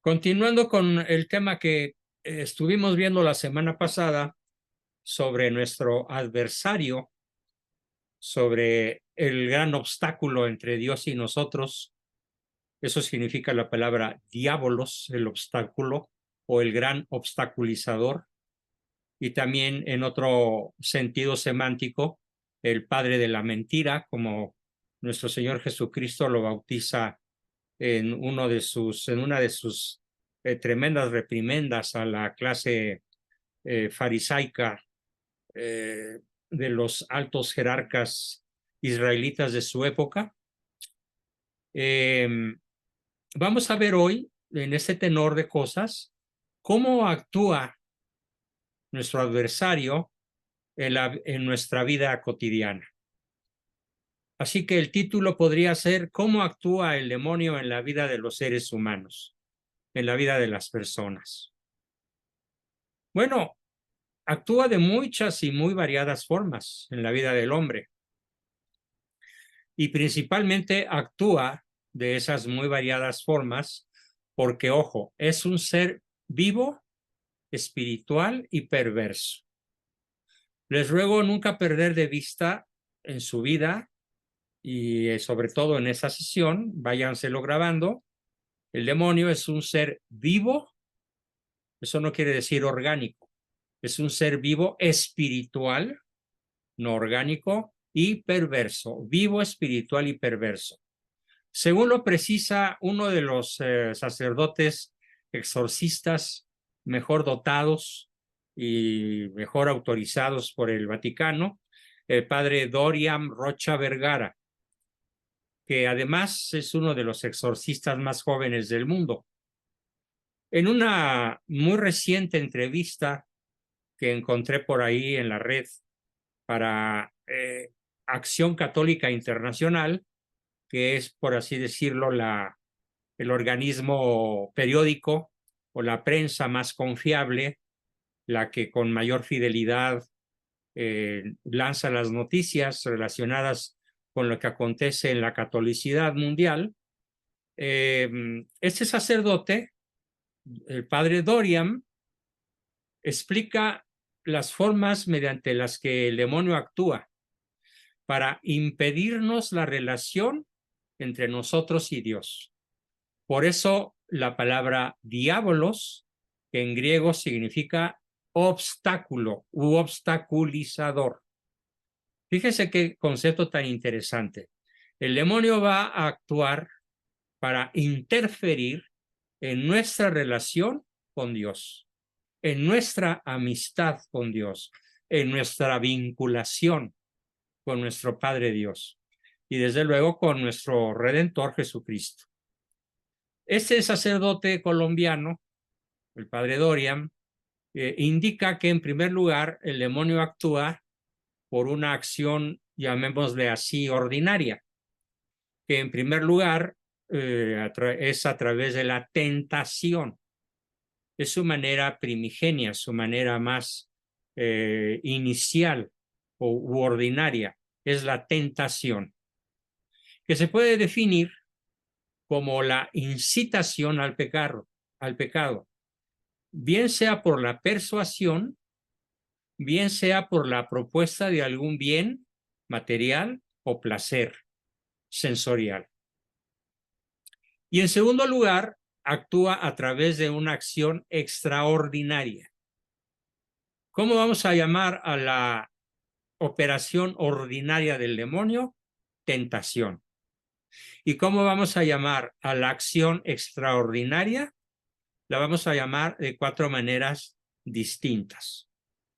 Continuando con el tema que estuvimos viendo la semana pasada sobre nuestro adversario, sobre el gran obstáculo entre Dios y nosotros, eso significa la palabra diabolos, el obstáculo o el gran obstaculizador, y también en otro sentido semántico, el padre de la mentira, como nuestro Señor Jesucristo lo bautiza en una de sus tremendas reprimendas a la clase farisaica de los altos jerarcas israelitas de su época. Eh, Vamos a ver hoy, en este tenor de cosas, cómo actúa nuestro adversario en nuestra vida cotidiana. Así que el título podría ser ¿Cómo actúa el demonio en la vida de los seres humanos, en la vida de las personas? Bueno, actúa de muchas y muy variadas formas en la vida del hombre y principalmente actúa de esas muy variadas formas porque, ojo, es un ser vivo, espiritual y perverso. Les ruego nunca perder de vista en su vida y sobre todo en esa sesión, váyanselo grabando, el demonio es un ser vivo, eso no quiere decir orgánico, es un ser vivo espiritual, no orgánico, y perverso, vivo, espiritual y perverso. Según lo precisa uno de los sacerdotes exorcistas mejor dotados y mejor autorizados por el Vaticano, el padre Dorian Rocha Vergara, que además es uno de los exorcistas más jóvenes del mundo. En una muy reciente entrevista que encontré por ahí en la red para Acción Católica Internacional, que es, por así decirlo, el organismo periódico o la prensa más confiable, la que con mayor fidelidad lanza las noticias relacionadas con lo que acontece en la catolicidad mundial. Este sacerdote, el padre Dorian, explica las formas mediante las que el demonio actúa para impedirnos la relación entre nosotros y Dios. Por eso la palabra diabolos, que en griego significa obstáculo u obstaculizador. Fíjese qué concepto tan interesante. El demonio va a actuar para interferir en nuestra relación con Dios, en nuestra amistad con Dios, en nuestra vinculación con nuestro Padre Dios y desde luego con nuestro Redentor Jesucristo. Este sacerdote colombiano, el padre Dorian, indica que en primer lugar el demonio actúa por una acción, llamémosle así, ordinaria, que en primer lugar es a través de la tentación. Es su manera primigenia, su manera más inicial u ordinaria, es la tentación, que se puede definir como la incitación al pecado, bien sea por la persuasión, bien sea por la propuesta de algún bien material o placer sensorial. Y en segundo lugar, actúa a través de una acción extraordinaria. ¿Cómo vamos a llamar a la operación ordinaria del demonio? Tentación. ¿Y cómo vamos a llamar a la acción extraordinaria? La vamos a llamar de 4 maneras distintas.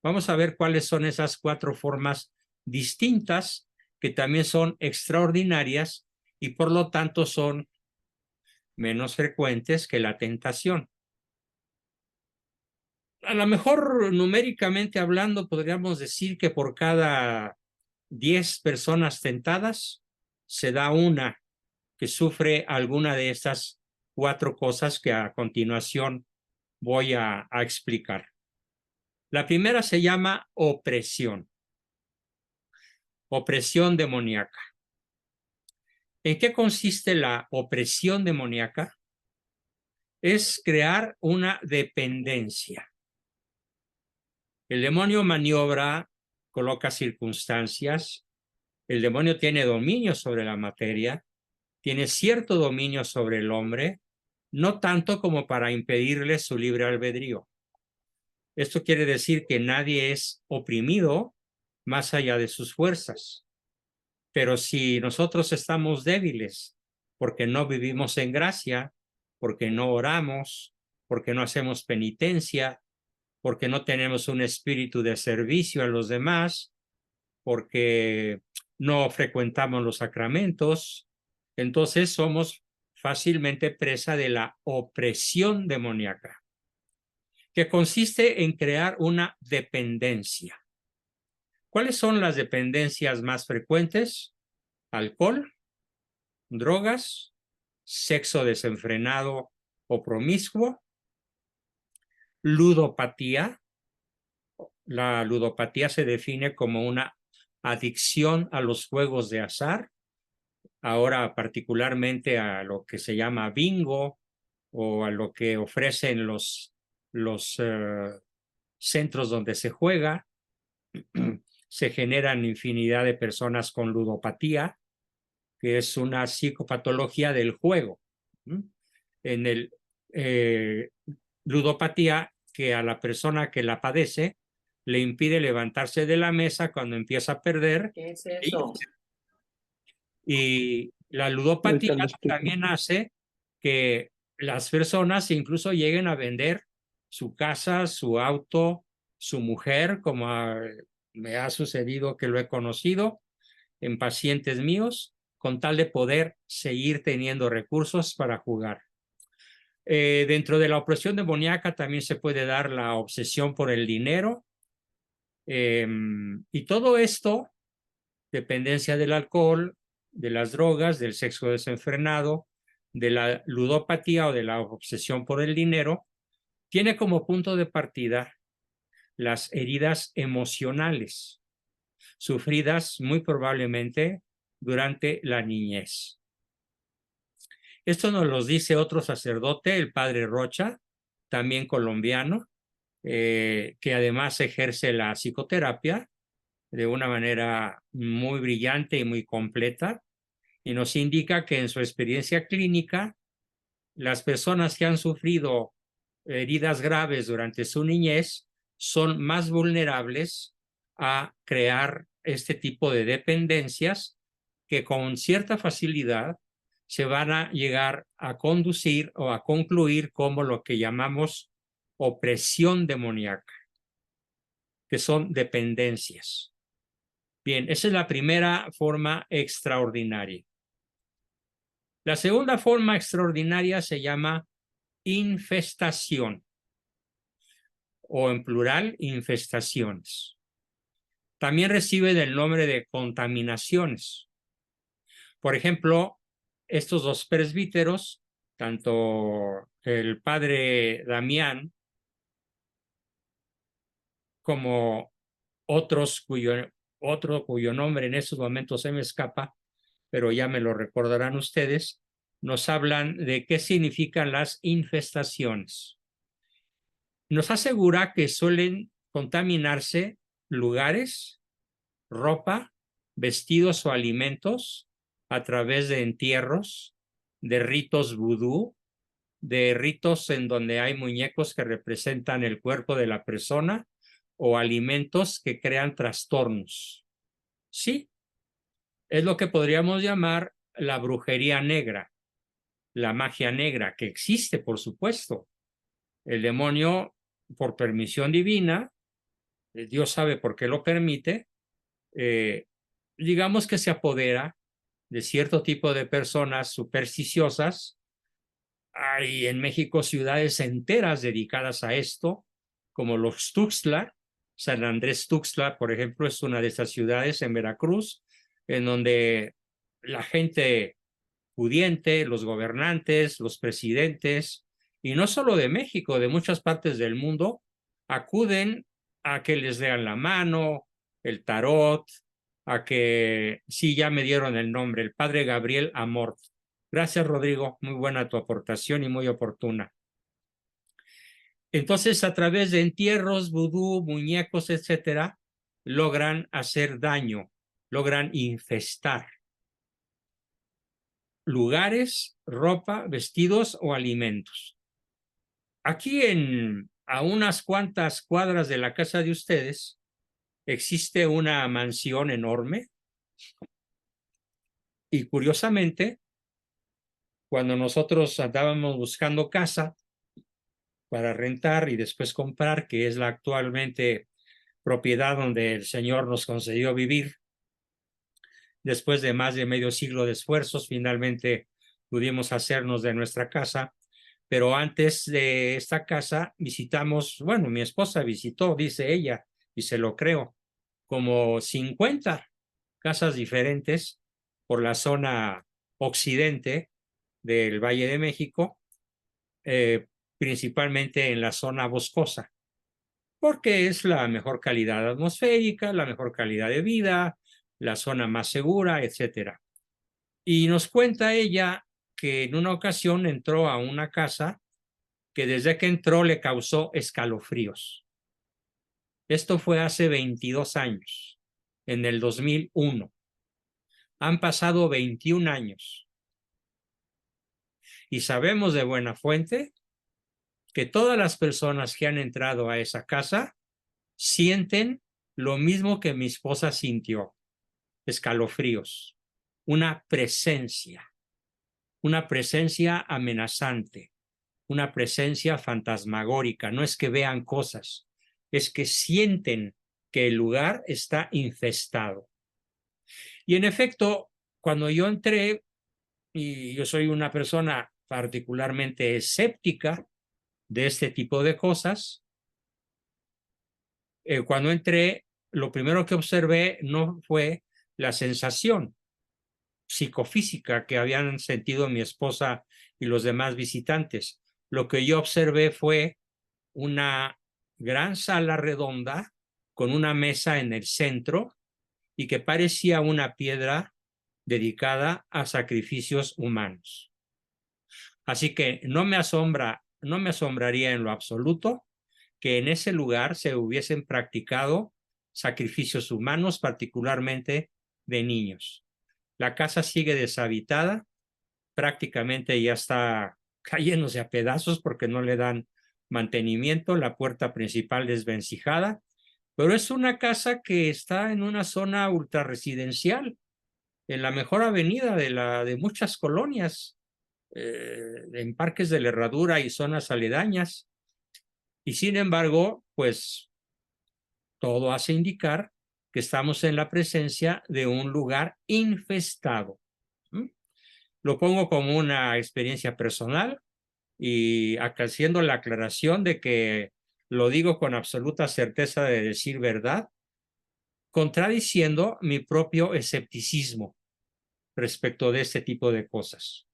Vamos a ver cuáles son esas 4 formas distintas que también son extraordinarias y por lo tanto son menos frecuentes que la tentación. A lo mejor numéricamente hablando podríamos decir que por cada 10 personas tentadas se da una que sufre alguna de estas 4 cosas que a continuación voy a explicar. La primera se llama opresión, opresión demoníaca. ¿En qué consiste la opresión demoníaca? es crear una dependencia. El demonio maniobra, coloca circunstancias. El demonio tiene dominio sobre la materia, tiene cierto dominio sobre el hombre, no tanto como para impedirle su libre albedrío. Esto quiere decir que nadie es oprimido más allá de sus fuerzas. Pero si nosotros estamos débiles porque no vivimos en gracia, porque no oramos, porque no hacemos penitencia, porque no tenemos un espíritu de servicio a los demás, porque no frecuentamos los sacramentos, entonces somos fácilmente presa de la opresión demoníaca, que consiste en crear una dependencia. ¿Cuáles son las dependencias más frecuentes? Alcohol, drogas, sexo desenfrenado o promiscuo, ludopatía. La ludopatía se define como una adicción a los juegos de azar, ahora particularmente a lo que se llama bingo o a lo que ofrecen los centros donde se juega. Se generan infinidad de personas con ludopatía, que es una psicopatología del juego. En el ludopatía, que a la persona que la padece le impide levantarse de la mesa cuando empieza a perder. ¿Qué es eso? Y la ludopatía también hace que las personas incluso lleguen a vender su casa, su auto, su mujer, como me ha sucedido que lo he conocido en pacientes míos, con tal de poder seguir teniendo recursos para jugar. Dentro de la opresión demoníaca también se puede dar la obsesión por el dinero, y todo esto, dependencia del alcohol, de las drogas, del sexo desenfrenado, de la ludopatía o de la obsesión por el dinero, tiene como punto de partida las heridas emocionales, sufridas muy probablemente durante la niñez. Esto nos lo dice otro sacerdote, el padre Rocha, también colombiano, que además ejerce la psicoterapia de una manera muy brillante y muy completa, y nos indica que en su experiencia clínica, las personas que han sufrido heridas graves durante su niñez son más vulnerables a crear este tipo de dependencias que con cierta facilidad se van a llegar a conducir o a concluir como lo que llamamos opresión demoníaca, que son dependencias. Bien, esa es la primera forma extraordinaria. La segunda forma extraordinaria se llama infestación, o en plural, infestaciones. También reciben el nombre de contaminaciones. Por ejemplo, estos dos presbíteros, tanto el padre Damián como otros cuyo nombre en estos momentos se me escapa, pero ya me lo recordarán ustedes, nos hablan de qué significan las infestaciones. Nos asegura que suelen contaminarse lugares, ropa, vestidos o alimentos a través de entierros, de ritos vudú, de ritos en donde hay muñecos que representan el cuerpo de la persona o alimentos que crean trastornos. Sí, es lo que podríamos llamar la brujería negra, la magia negra, que existe, por supuesto. El demonio, por permisión divina, Dios sabe por qué lo permite, digamos que se apodera de cierto tipo de personas supersticiosas. Hay en México ciudades enteras dedicadas a esto, como los Tuxtla. San Andrés Tuxtla, por ejemplo, es una de estas ciudades en Veracruz, en donde la gente pudiente, los gobernantes, los presidentes, y no solo de México, de muchas partes del mundo, acuden a que les lean la mano, el tarot, a que, sí, ya me dieron el nombre, el padre Gabriel Amort. Gracias, Rodrigo, muy buena tu aportación y muy oportuna. Entonces, a través de entierros, vudú, muñecos, etcétera, logran hacer daño, logran infestar lugares, ropa, vestidos o alimentos. Aquí a unas cuantas cuadras de la casa de ustedes existe una mansión enorme y curiosamente, cuando nosotros andábamos buscando casa para rentar y después comprar, que es la actualmente propiedad donde el Señor nos concedió vivir, después de más de medio siglo de esfuerzos, finalmente pudimos hacernos de nuestra casa. Pero antes de esta casa visitamos, bueno, mi esposa visitó, dice ella, y se lo creo, como 50 casas diferentes por la zona occidente del Valle de México, principalmente en la zona boscosa, porque es la mejor calidad atmosférica, la mejor calidad de vida, la zona más segura, etcétera. Y nos cuenta ella que en una ocasión entró a una casa que desde que entró le causó escalofríos. Esto fue hace 22 años, en el 2001. Han pasado 21 años y sabemos de buena fuente que todas las personas que han entrado a esa casa sienten lo mismo que mi esposa sintió, escalofríos, una presencia amenazante, una presencia fantasmagórica. No es que vean cosas, es que sienten que el lugar está infestado. Y en efecto, cuando yo entré, y yo soy una persona particularmente escéptica de este tipo de cosas, cuando entré, lo primero que observé no fue la sensación psicofísica que habían sentido mi esposa y los demás visitantes. Lo que yo observé fue una gran sala redonda con una mesa en el centro y que parecía una piedra dedicada a sacrificios humanos. Así que no me asombraría en lo absoluto que en ese lugar se hubiesen practicado sacrificios humanos, particularmente de niños. La casa sigue deshabitada, prácticamente ya está cayéndose a pedazos porque no le dan mantenimiento, la puerta principal desvencijada, pero es una casa que está en una zona ultrarresidencial, en la mejor avenida de muchas colonias, en Parques de la Herradura y zonas aledañas. Y sin embargo, pues todo hace indicar que estamos en la presencia de un lugar infestado. Lo pongo como una experiencia personal y haciendo la aclaración de que lo digo con absoluta certeza de decir verdad, contradiciendo mi propio escepticismo respecto de este tipo de cosas.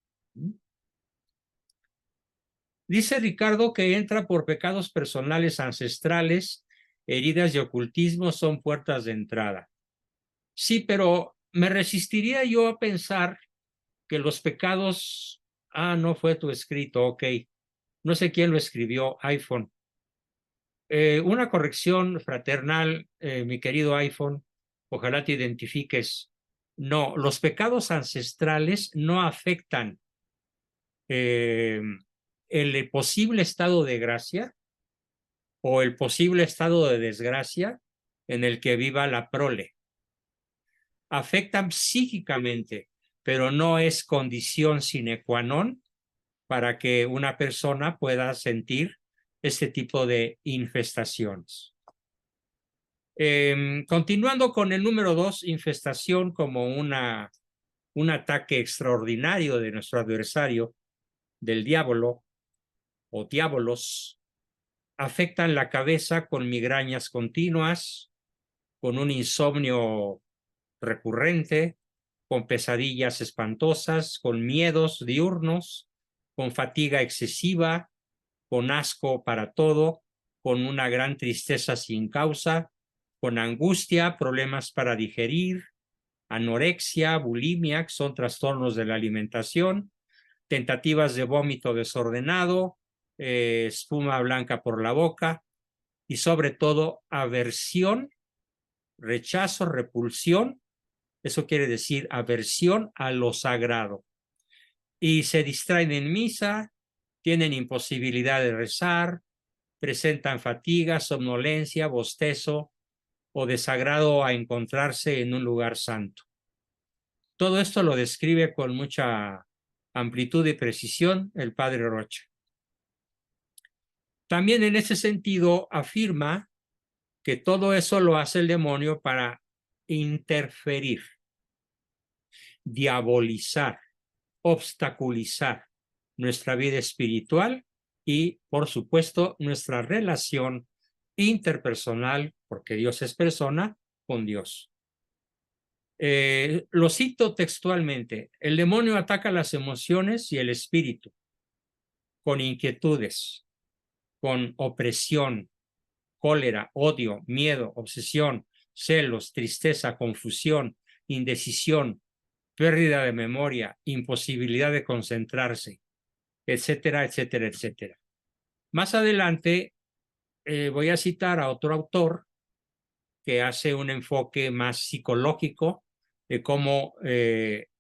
Dice Ricardo que entra por pecados personales ancestrales, heridas y ocultismo son puertas de entrada. Sí, pero me resistiría yo a pensar que los pecados, no fue tu escrito, ok, no sé quién lo escribió, iPhone. Una corrección fraternal, mi querido iPhone, ojalá te identifiques. No, los pecados ancestrales no afectan el posible estado de gracia o el posible estado de desgracia en el que viva la prole. Afectan psíquicamente, pero no es condición sine qua non para que una persona pueda sentir este tipo de infestaciones. Continuando con el número 2, infestación como un ataque extraordinario de nuestro adversario, del diablo o diabolos, afectan la cabeza con migrañas continuas, con un insomnio recurrente, con pesadillas espantosas, con miedos diurnos, con fatiga excesiva, con asco para todo, con una gran tristeza sin causa, con angustia, problemas para digerir, anorexia, bulimia, que son trastornos de la alimentación, tentativas de vómito desordenado, espuma blanca por la boca y sobre todo aversión, rechazo, repulsión. Eso quiere decir aversión a lo sagrado. Y se distraen en misa, tienen imposibilidad de rezar, presentan fatiga, somnolencia, bostezo o desagrado a encontrarse en un lugar santo. Todo esto lo describe con mucha amplitud y precisión el padre Rocha. También en ese sentido afirma que todo eso lo hace el demonio para interferir, diabolizar, obstaculizar nuestra vida espiritual y, por supuesto, nuestra relación interpersonal, porque Dios es persona, con Dios. Lo cito textualmente: el demonio ataca las emociones y el espíritu con inquietudes, con opresión, cólera, odio, miedo, obsesión, celos, tristeza, confusión, indecisión, pérdida de memoria, imposibilidad de concentrarse, etcétera, etcétera, etcétera. Más adelante voy a citar a otro autor que hace un enfoque más psicológico de cómo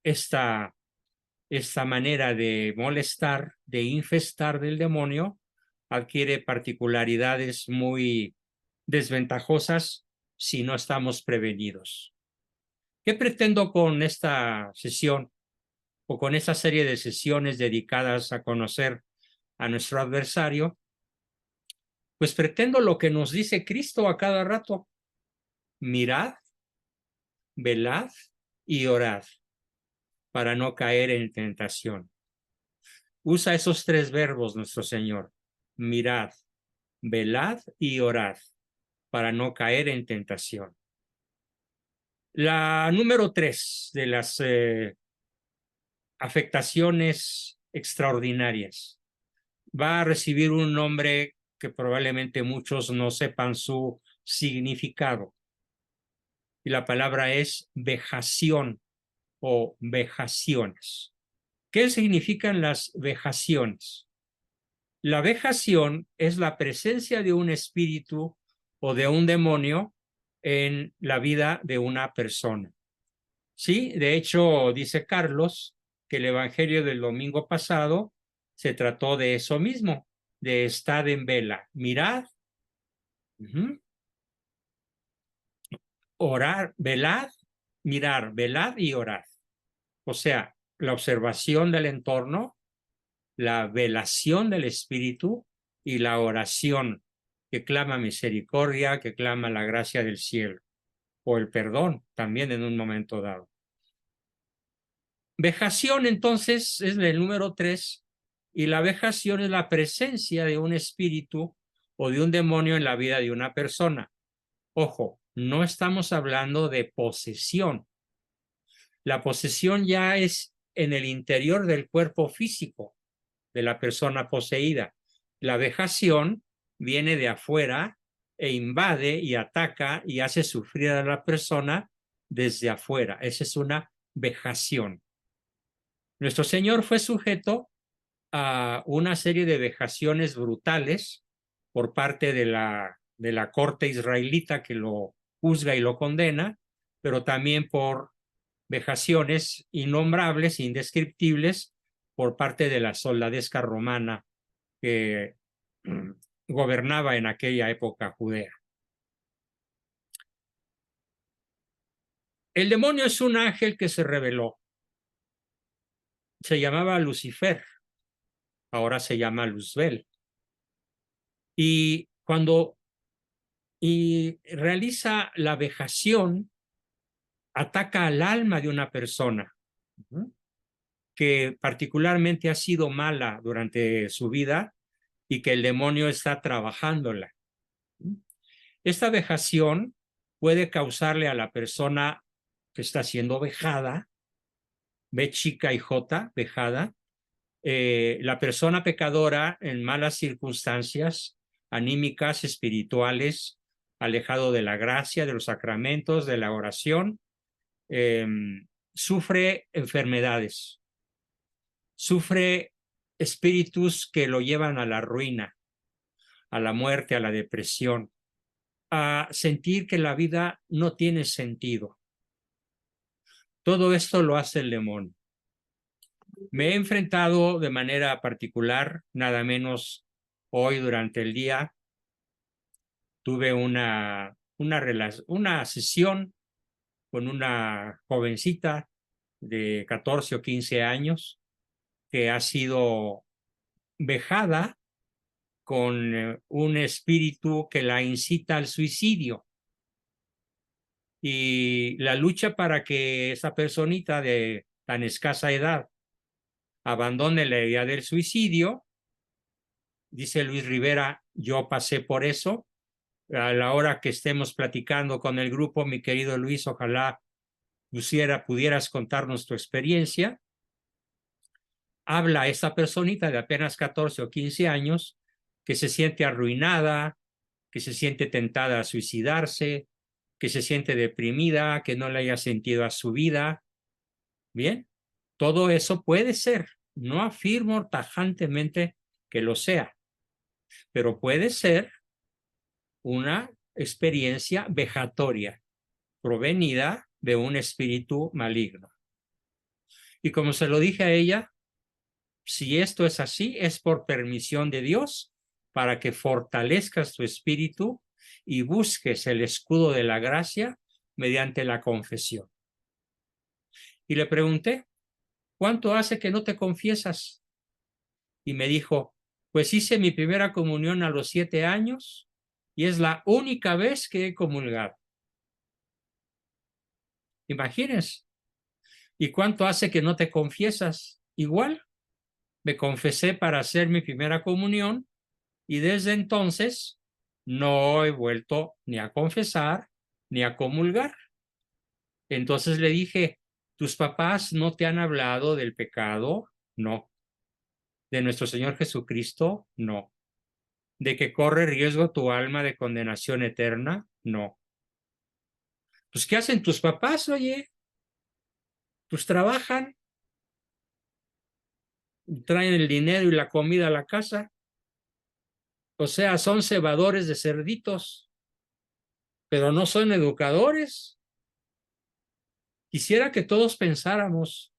esta manera de molestar, de infestar del demonio, adquiere particularidades muy desventajosas si no estamos prevenidos. ¿Qué pretendo con esta sesión o con esta serie de sesiones dedicadas a conocer a nuestro adversario? Pues pretendo lo que nos dice Cristo a cada rato: mirad, velad y orad para no caer en tentación. Usa esos tres verbos nuestro Señor: mirad, velad y orad para no caer en tentación. La número 3 de las afectaciones extraordinarias va a recibir un nombre que probablemente muchos no sepan su significado. Y la palabra es vejación o vejaciones. ¿Qué significan las vejaciones? La vejación es la presencia de un espíritu o de un demonio en la vida de una persona. Sí, de hecho, dice Carlos que el evangelio del domingo pasado se trató de eso mismo, de estar en vela, mirad, orar, velad, mirar, velad y orar. O sea, la observación del entorno, la velación del espíritu y la oración que clama misericordia, que clama la gracia del cielo, o el perdón también en un momento dado. Vejación, entonces, es el número 3, y la vejación es la presencia de un espíritu o de un demonio en la vida de una persona. Ojo, no estamos hablando de posesión. La posesión ya es en el interior del cuerpo físico de la persona poseída. La vejación viene de afuera e invade y ataca y hace sufrir a la persona desde afuera. Esa es una vejación. Nuestro Señor fue sujeto a una serie de vejaciones brutales por parte de la corte israelita que lo juzga y lo condena, pero también por vejaciones innombrables, indescriptibles, por parte de la soldadesca romana que gobernaba en aquella época Judea. El demonio es un ángel que se rebeló. Se llamaba Lucifer, ahora se llama Luzbel. Y cuando realiza la vejación, ataca al alma de una persona que particularmente ha sido mala durante su vida y que el demonio está trabajándola. Esta vejación puede causarle a la persona que está siendo vejada, B chica y J, vejada, la persona pecadora en malas circunstancias anímicas, espirituales, alejado de la gracia, de los sacramentos, de la oración, sufre enfermedades, sufre espíritus que lo llevan a la ruina, a la muerte, a la depresión, a sentir que la vida no tiene sentido. Todo esto lo hace el demonio. Me he enfrentado de manera particular, nada menos hoy durante el día, tuve una sesión con una jovencita de 14 o 15 años que ha sido vejada con un espíritu que la incita al suicidio. Y la lucha para que esa personita de tan escasa edad abandone la idea del suicidio, dice Luis Rivera, yo pasé por eso. A la hora que estemos platicando con el grupo, mi querido Luis, ojalá pudieras contarnos tu experiencia. Habla esta personita de apenas 14 o 15 años que se siente arruinada, que se siente tentada a suicidarse, que se siente deprimida, que no le haya sentido a su vida. Bien, todo eso puede ser. No afirmo tajantemente que lo sea, pero puede ser una experiencia vejatoria provenida de un espíritu maligno. Y como se lo dije a ella, si esto es así, es por permisión de Dios para que fortalezcas tu espíritu y busques el escudo de la gracia mediante la confesión. Y le pregunté, ¿cuánto hace que no te confiesas? Y me dijo, pues hice mi primera comunión a los 7 años y es la única vez que he comulgado. Imagínense. ¿Y cuánto hace que no te confiesas? Igual, me confesé para hacer mi primera comunión y desde entonces no he vuelto ni a confesar ni a comulgar. Entonces le dije, ¿tus papás no te han hablado del pecado? No. ¿De nuestro Señor Jesucristo? No. ¿De que corre riesgo tu alma de condenación eterna? No. Pues, ¿qué hacen tus papás, oye? Pues trabajan, traen el dinero y la comida a la casa. O sea, son cebadores de cerditos, pero no son educadores. Quisiera que todos pensáramos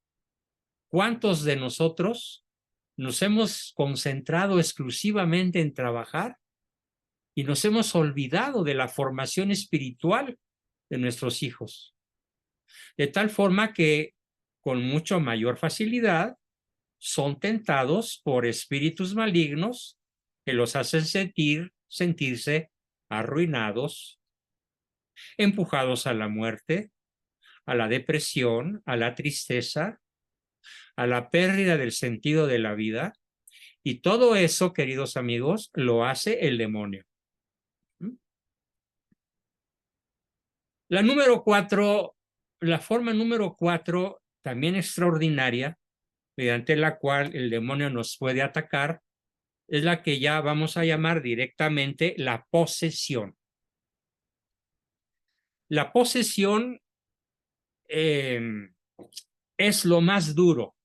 cuántos de nosotros nos hemos concentrado exclusivamente en trabajar y nos hemos olvidado de la formación espiritual de nuestros hijos. De tal forma que con mucho mayor facilidad son tentados por espíritus malignos que los hacen sentirse arruinados, empujados a la muerte, a la depresión, a la tristeza, a la pérdida del sentido de la vida. Y todo eso, queridos amigos, lo hace el demonio. La forma número 4, también extraordinaria, mediante la cual el demonio nos puede atacar, es la que ya vamos a llamar directamente la posesión. La posesión es lo más duro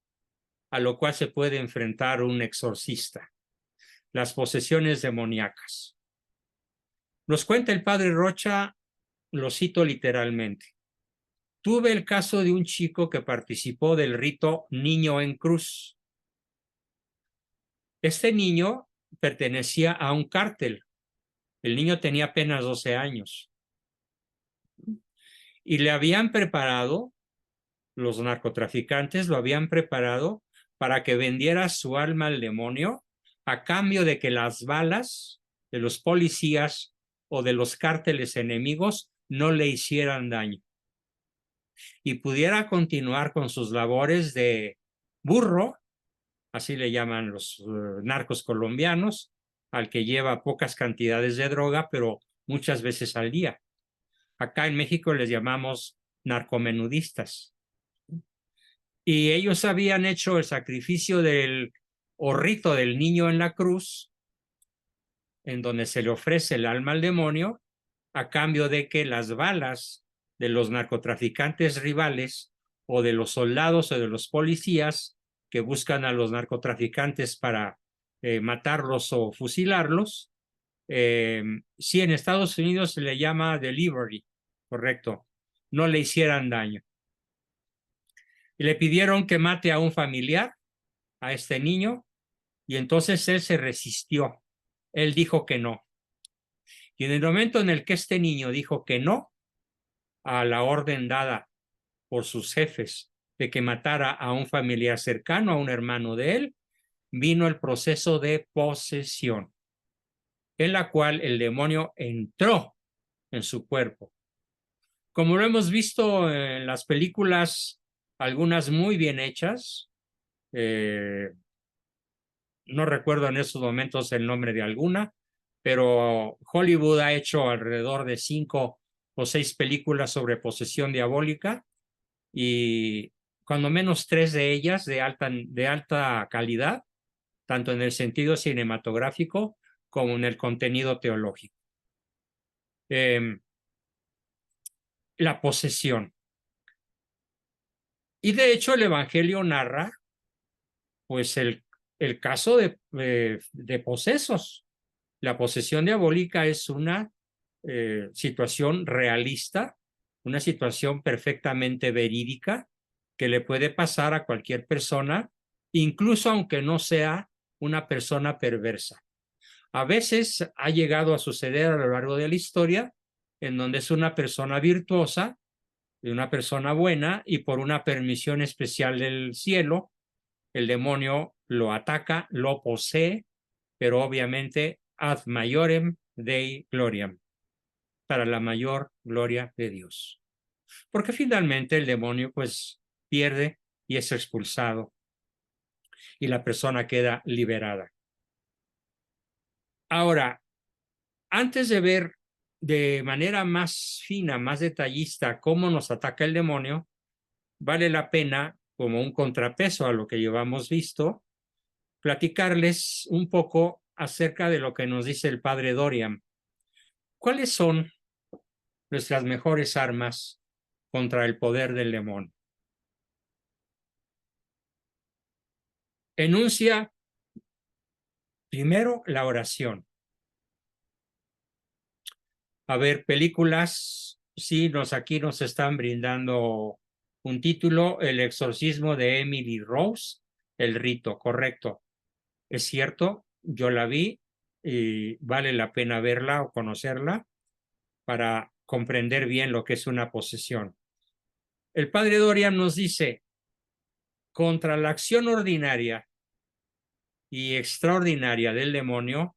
a lo cual se puede enfrentar un exorcista, las posesiones demoníacas. Nos cuenta el padre Rocha, lo cito literalmente. Tuve el caso de un chico que participó del rito Niño en Cruz. Este niño pertenecía a un cártel. El niño tenía apenas 12 años. Y le habían preparado, los narcotraficantes lo habían preparado para que vendiera su alma al demonio a cambio de que las balas de los policías o de los cárteles enemigos no le hicieran daño y pudiera continuar con sus labores de burro, así le llaman los narcos colombianos, al que lleva pocas cantidades de droga, pero muchas veces al día. Acá en México les llamamos narcomenudistas. Y ellos habían hecho el sacrificio o rito del niño en la cruz, en donde se le ofrece el alma al demonio, a cambio de que las balas de los narcotraficantes rivales o de los soldados o de los policías que buscan a los narcotraficantes para matarlos o fusilarlos. Sí, en Estados Unidos se le llama delivery, correcto, no le hicieran daño. Y le pidieron que mate a un familiar, a este niño, y entonces él se resistió. Él dijo que no. Y en el momento en el que este niño dijo que no a la orden dada por sus jefes de que matara a un familiar cercano, a un hermano de él, vino el proceso de posesión, en la cual el demonio entró en su cuerpo. Como lo hemos visto en las películas, algunas muy bien hechas, no recuerdo en estos momentos el nombre de alguna, pero Hollywood ha hecho alrededor de 5 o 6 películas sobre posesión diabólica y cuando menos 3 de ellas de alta calidad, tanto en el sentido cinematográfico como en el contenido teológico. La posesión. Y de hecho el Evangelio narra pues el caso de posesos. La posesión diabólica es una situación realista, una situación perfectamente verídica que le puede pasar a cualquier persona, incluso aunque no sea una persona perversa. A veces ha llegado a suceder a lo largo de la historia en donde es una persona virtuosa, una persona buena, y por una permisión especial del cielo, el demonio lo ataca, lo posee, pero obviamente ad maiorem Dei gloriam, para la mayor gloria de Dios. Porque finalmente el demonio pues pierde y es expulsado y la persona queda liberada. Ahora, antes de ver de manera más fina, más detallista cómo nos ataca el demonio, vale la pena, como un contrapeso a lo que llevamos visto, platicarles un poco acerca de lo que nos dice el padre Dorian. ¿Cuáles son nuestras mejores armas contra el poder del demonio? Enuncia primero la oración. A ver, películas, sí, aquí nos están brindando un título, El exorcismo de Emily Rose, El rito, correcto. Es cierto, yo la vi y vale la pena verla o conocerla para comprender bien lo que es una posesión. El padre Dorian nos dice, contra la acción ordinaria y extraordinaria del demonio,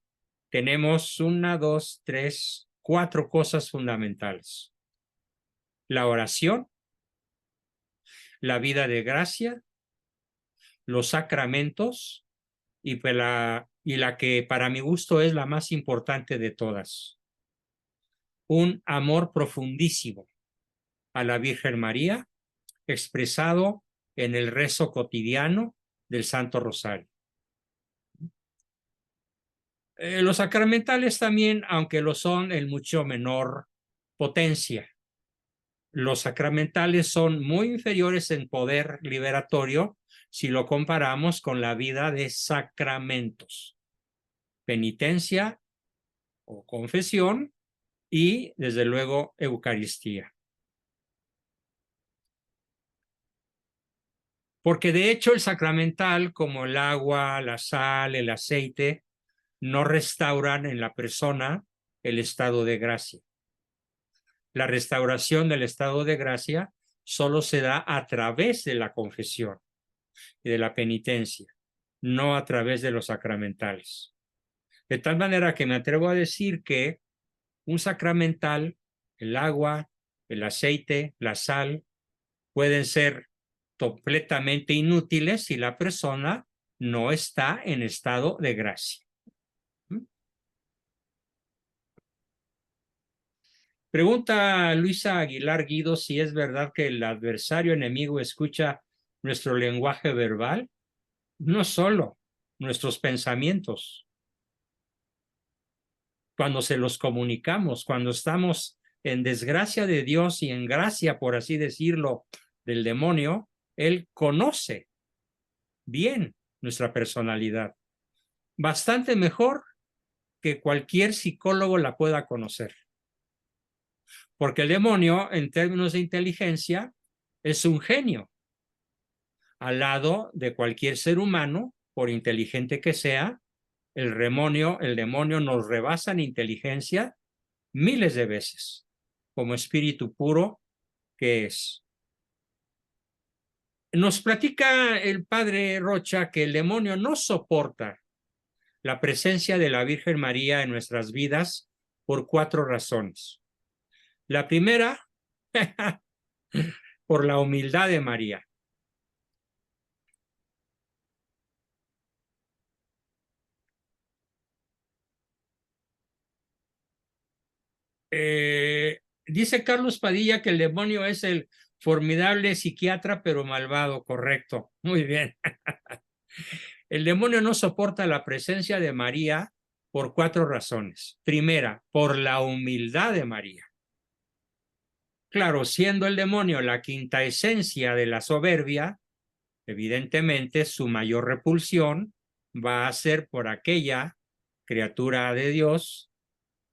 tenemos 1, 2, 3, 4 cosas fundamentales. La oración, la vida de gracia, los sacramentos y la que para mi gusto es la más importante de todas, un amor profundísimo a la Virgen María expresado en el rezo cotidiano del Santo Rosario. Los sacramentales también, aunque lo son en mucho menor potencia. Los sacramentales son muy inferiores en poder liberatorio si lo comparamos con la vida de sacramentos, penitencia o confesión y, desde luego, Eucaristía. Porque de hecho el sacramental, como el agua, la sal, el aceite, no restauran en la persona el estado de gracia. La restauración del estado de gracia solo se da a través de la confesión y de la penitencia, no a través de los sacramentales. De tal manera que me atrevo a decir que un sacramental, el agua, el aceite, la sal, pueden ser completamente inútiles si la persona no está en estado de gracia. Pregunta Luisa Aguilar Guido si es verdad que el adversario enemigo escucha nuestro lenguaje verbal, no solo nuestros pensamientos. Cuando se los comunicamos, cuando estamos en desgracia de Dios y en gracia, por así decirlo, del demonio, él conoce bien nuestra personalidad. Bastante mejor que cualquier psicólogo la pueda conocer. Porque el demonio, en términos de inteligencia, es un genio. Al lado de cualquier ser humano, por inteligente que sea, el demonio nos rebasa en inteligencia miles de veces, como espíritu puro que es. Nos platica el padre Rocha que el demonio no soporta la presencia de la Virgen María en nuestras vidas por 4 razones. La primera, por la humildad de María. Dice Carlos Padilla que el demonio es el formidable psiquiatra pero malvado, correcto. Muy bien. El demonio no soporta la presencia de María por 4 razones. Primera, por la humildad de María. Claro, siendo el demonio la quinta esencia de la soberbia, evidentemente su mayor repulsión va a ser por aquella criatura de Dios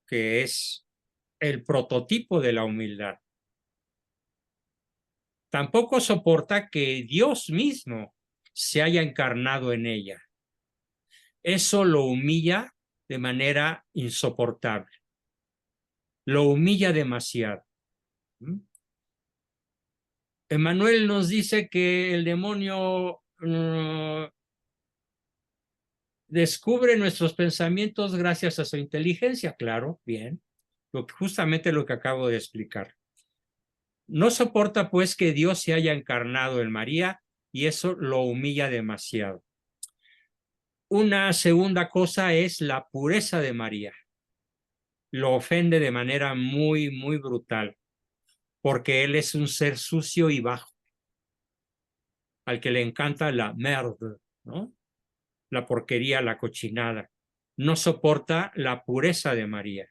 que es el prototipo de la humildad. Tampoco soporta que Dios mismo se haya encarnado en ella. Eso lo humilla de manera insoportable. Lo humilla demasiado. Emmanuel nos dice que el demonio descubre nuestros pensamientos gracias a su inteligencia. Claro, bien. Justamente lo que acabo de explicar. No soporta pues que Dios se haya encarnado en María y eso lo humilla demasiado. Una segunda cosa es la pureza de María. Lo ofende de manera muy, muy brutal, porque él es un ser sucio y bajo, al que le encanta la merde, ¿no? La porquería, la cochinada. No soporta la pureza de María.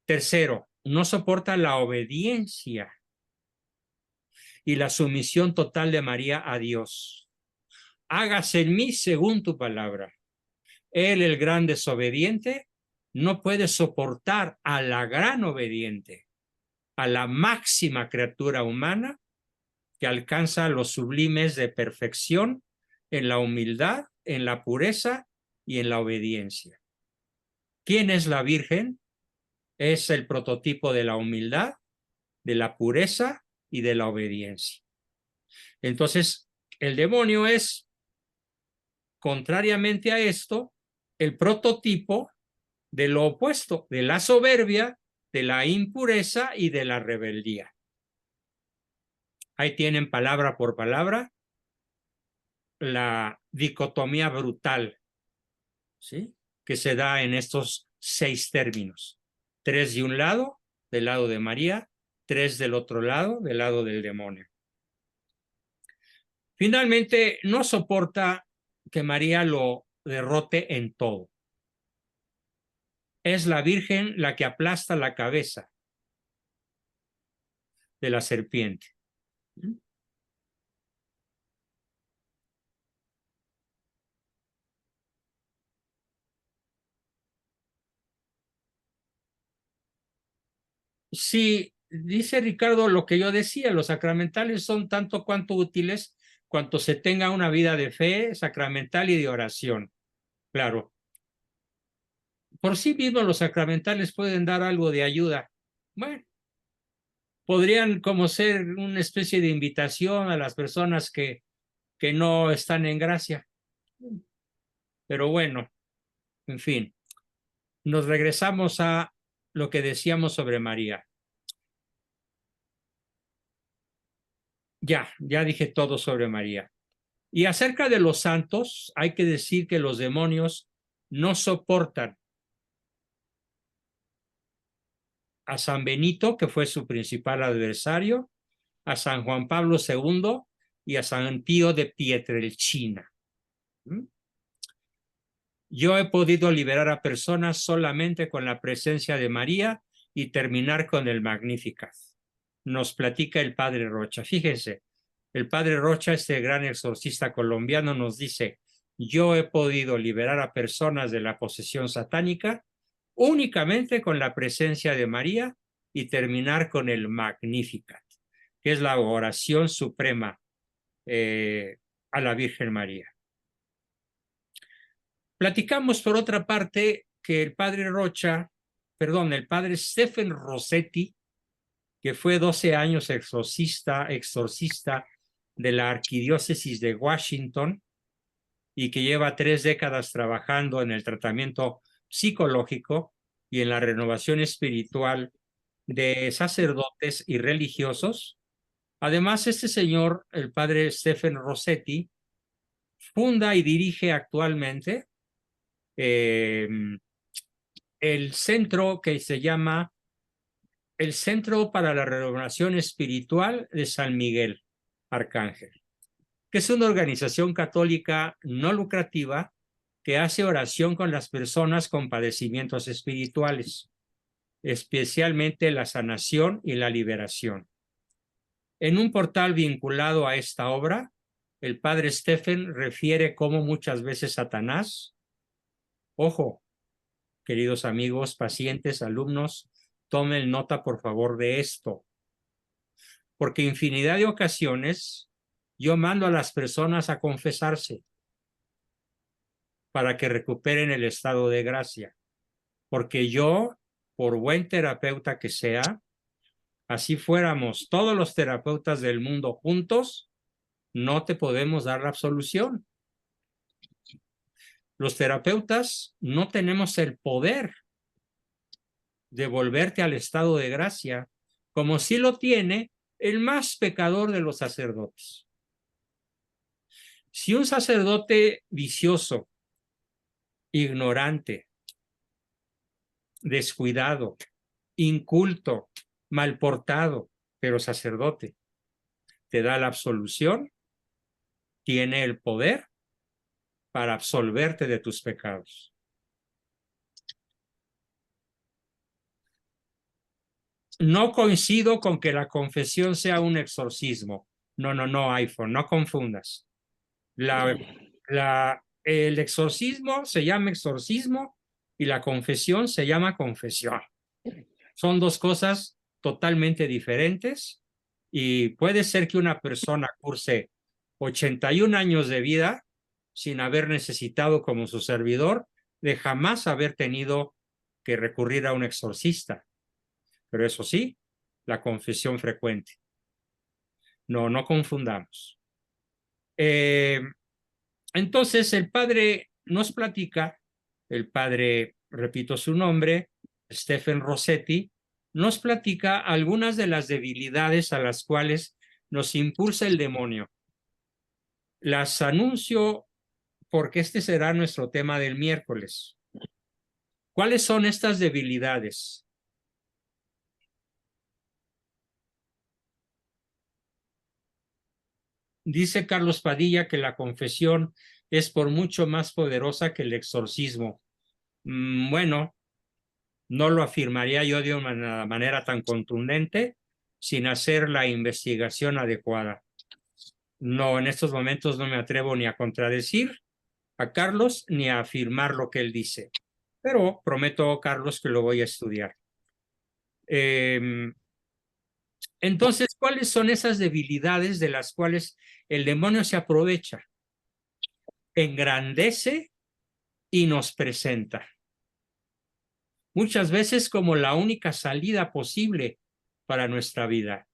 Tercero, no soporta la obediencia y la sumisión total de María a Dios. Hágase en mí según tu palabra. Él, el gran desobediente, no puede soportar a la gran obediente, a la máxima criatura humana que alcanza los sublimes de perfección en la humildad, en la pureza y en la obediencia. ¿Quién es la Virgen? Es el prototipo de la humildad, de la pureza y de la obediencia. Entonces, el demonio es, contrariamente a esto, el prototipo de lo opuesto, de la soberbia, de la impureza y de la rebeldía. Ahí tienen palabra por palabra la dicotomía brutal, ¿sí?, que se da en estos 6 términos. 3 de un lado, del lado de María, 3 del otro lado, del lado del demonio. Finalmente, no soporta que María lo derrote en todo. Es la Virgen la que aplasta la cabeza de la serpiente. Sí, dice Ricardo lo que yo decía, los sacramentales son tanto cuanto útiles cuanto se tenga una vida de fe sacramental y de oración. Claro. Por sí mismos los sacramentales pueden dar algo de ayuda. Bueno, podrían como ser una especie de invitación a las personas que no están en gracia. Pero bueno, en fin, nos regresamos a lo que decíamos sobre María. Ya dije todo sobre María. Y acerca de los santos, hay que decir que los demonios no soportan a San Benito, que fue su principal adversario, a San Juan Pablo II y a San Pío de Pietrelcina. Yo he podido liberar a personas solamente con la presencia de María y terminar con el Magnificat. Nos platica el padre Rocha. Fíjense, El padre Rocha, este gran exorcista colombiano, nos dice: yo he podido liberar a personas de la posesión satánica únicamente con la presencia de María y terminar con el Magnificat, que es la oración suprema a la Virgen María. Platicamos, por otra parte, que el padre el padre Stephen Rossetti, que fue 12 años exorcista de la arquidiócesis de Washington y que lleva 3 décadas trabajando en el tratamiento psicológico y en la renovación espiritual de sacerdotes y religiosos. Además, este señor, el padre Stephen Rossetti, funda y dirige actualmente el centro que se llama el Centro para la Renovación Espiritual de San Miguel Arcángel, que es una organización católica no lucrativa que hace oración con las personas con padecimientos espirituales, especialmente la sanación y la liberación. En un portal vinculado a esta obra, el padre Stephen refiere cómo muchas veces Satanás, ojo, queridos amigos, pacientes, alumnos, tomen nota por favor de esto, porque infinidad de ocasiones yo mando a las personas a confesarse para que recuperen el estado de gracia, porque yo, por buen terapeuta que sea, así fuéramos todos los terapeutas del mundo juntos, no te podemos dar la absolución. Los terapeutas no tenemos el poder de volverte al estado de gracia, como sí lo tiene el más pecador de los sacerdotes. Si un sacerdote vicioso, ignorante, descuidado, inculto, mal portado, pero sacerdote, te da la absolución, tiene el poder para absolverte de tus pecados. No coincido con que la confesión sea un exorcismo. No, iPhone, no confundas. El exorcismo se llama exorcismo y la confesión se llama confesión. Son 2 cosas totalmente diferentes y puede ser que una persona curse 81 años de vida sin haber necesitado, como su servidor, de jamás haber tenido que recurrir a un exorcista. Pero eso sí, la confesión frecuente. No confundamos. Entonces el padre nos platica, el padre, repito su nombre, Stephen Rossetti, nos platica algunas de las debilidades a las cuales nos impulsa el demonio. Las anuncio porque este será nuestro tema del miércoles. ¿Cuáles son estas debilidades? Dice Carlos Padilla que la confesión es por mucho más poderosa que el exorcismo. Bueno, no lo afirmaría yo de una manera tan contundente sin hacer la investigación adecuada. No, en estos momentos no me atrevo ni a contradecir a Carlos ni a afirmar lo que él dice, pero prometo, Carlos, que lo voy a estudiar. Entonces, ¿cuáles son esas debilidades de las cuales el demonio se aprovecha? Engrandece y nos presenta muchas veces como la única salida posible para nuestra vida.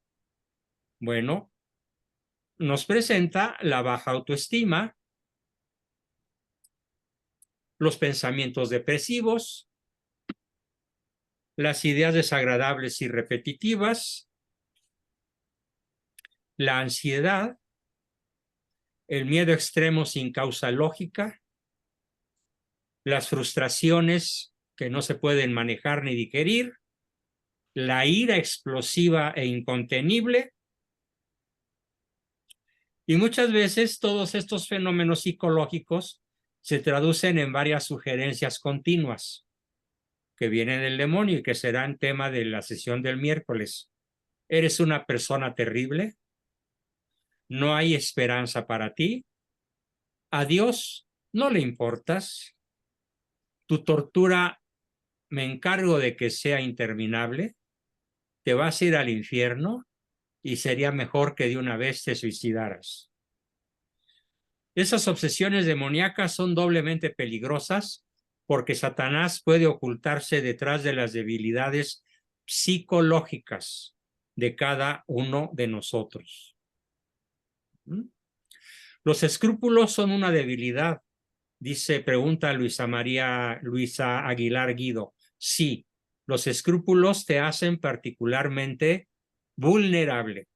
Bueno, nos presenta la baja autoestima, los pensamientos depresivos, las ideas desagradables y repetitivas, la ansiedad, el miedo extremo sin causa lógica, las frustraciones que no se pueden manejar ni digerir, la ira explosiva e incontenible. Y muchas veces todos estos fenómenos psicológicos se traducen en varias sugerencias continuas que vienen del demonio y que serán tema de la sesión del miércoles. ¿Eres una persona terrible? no hay esperanza para ti, a Dios no le importas, tu tortura me encargo de que sea interminable, te vas a ir al infierno y sería mejor que de una vez te suicidaras. Esas obsesiones demoníacas son doblemente peligrosas porque Satanás puede ocultarse detrás de las debilidades psicológicas de cada uno de nosotros. Los escrúpulos son una debilidad, pregunta Luisa Aguilar Guido. Sí, los escrúpulos te hacen particularmente vulnerable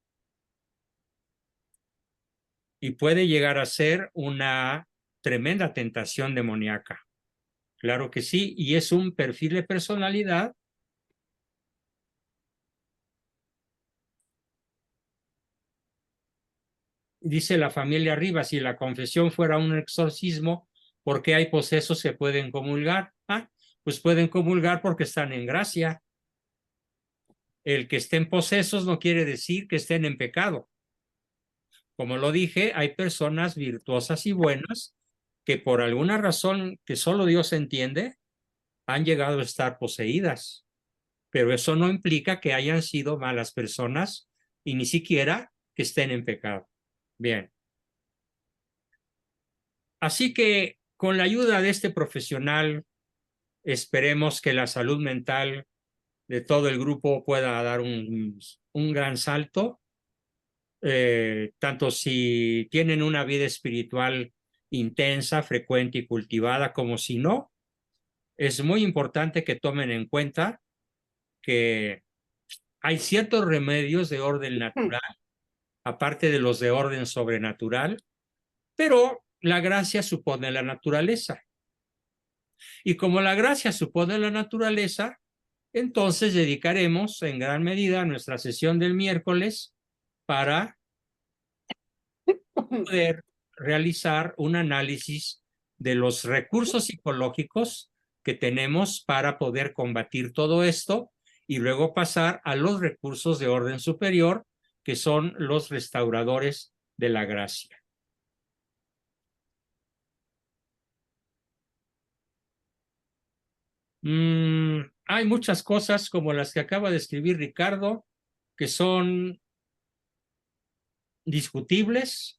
y puede llegar a ser una tremenda tentación demoníaca. Claro que sí, y es un perfil de personalidad dice la familia arriba, si la confesión fuera un exorcismo, ¿por qué hay posesos que pueden comulgar? Pues pueden comulgar porque están en gracia. El que estén posesos no quiere decir que estén en pecado. Como lo dije, hay personas virtuosas y buenas que por alguna razón que solo Dios entiende, han llegado a estar poseídas. Pero eso no implica que hayan sido malas personas y ni siquiera que estén en pecado. Bien. Así que con la ayuda de este profesional, esperemos que la salud mental de todo el grupo pueda dar un gran salto, tanto si tienen una vida espiritual intensa, frecuente y cultivada, como si no. Es muy importante que tomen en cuenta que hay ciertos remedios de orden natural, aparte de los de orden sobrenatural, pero la gracia supone la naturaleza. Y como la gracia supone la naturaleza, entonces dedicaremos en gran medida nuestra sesión del miércoles para poder realizar un análisis de los recursos psicológicos que tenemos para poder combatir todo esto y luego pasar a los recursos de orden superior, que son los restauradores de la gracia. Hay muchas cosas como las que acaba de escribir Ricardo, que son discutibles.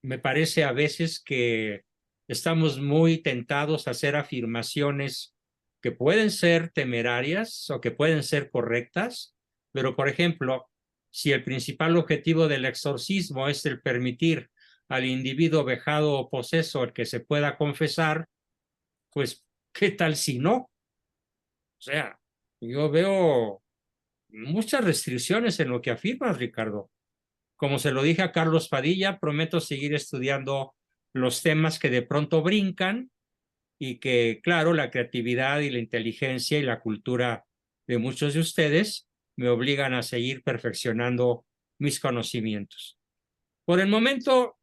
Me parece a veces que estamos muy tentados a hacer afirmaciones que pueden ser temerarias o que pueden ser correctas, pero por ejemplo, si el principal objetivo del exorcismo es el permitir al individuo vejado o poseso el que se pueda confesar, pues, ¿qué tal si no? O sea, yo veo muchas restricciones en lo que afirmas, Ricardo. Como se lo dije a Carlos Padilla, prometo seguir estudiando los temas que de pronto brincan y que, claro, la creatividad y la inteligencia y la cultura de muchos de ustedes me obligan a seguir perfeccionando mis conocimientos. Por el momento,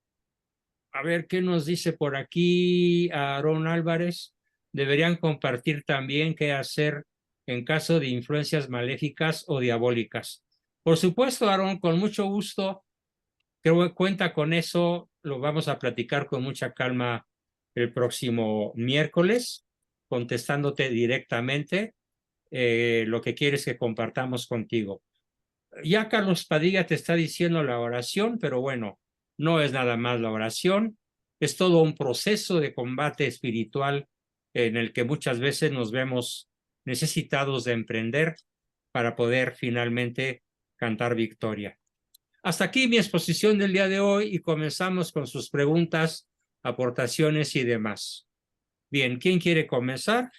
a ver qué nos dice por aquí Aarón Álvarez. Deberían compartir también qué hacer en caso de influencias maléficas o diabólicas. Por supuesto, Aarón, con mucho gusto. Creo que cuenta con eso, lo vamos a platicar con mucha calma el próximo miércoles, contestándote directamente lo que quieres que compartamos contigo. Ya Carlos Padilla te está diciendo la oración, pero bueno, no es nada más la oración, es todo un proceso de combate espiritual en el que muchas veces nos vemos necesitados de emprender para poder finalmente cantar victoria. Hasta aquí mi exposición del día de hoy y comenzamos con sus preguntas, aportaciones y demás. Bien, ¿quién quiere comenzar?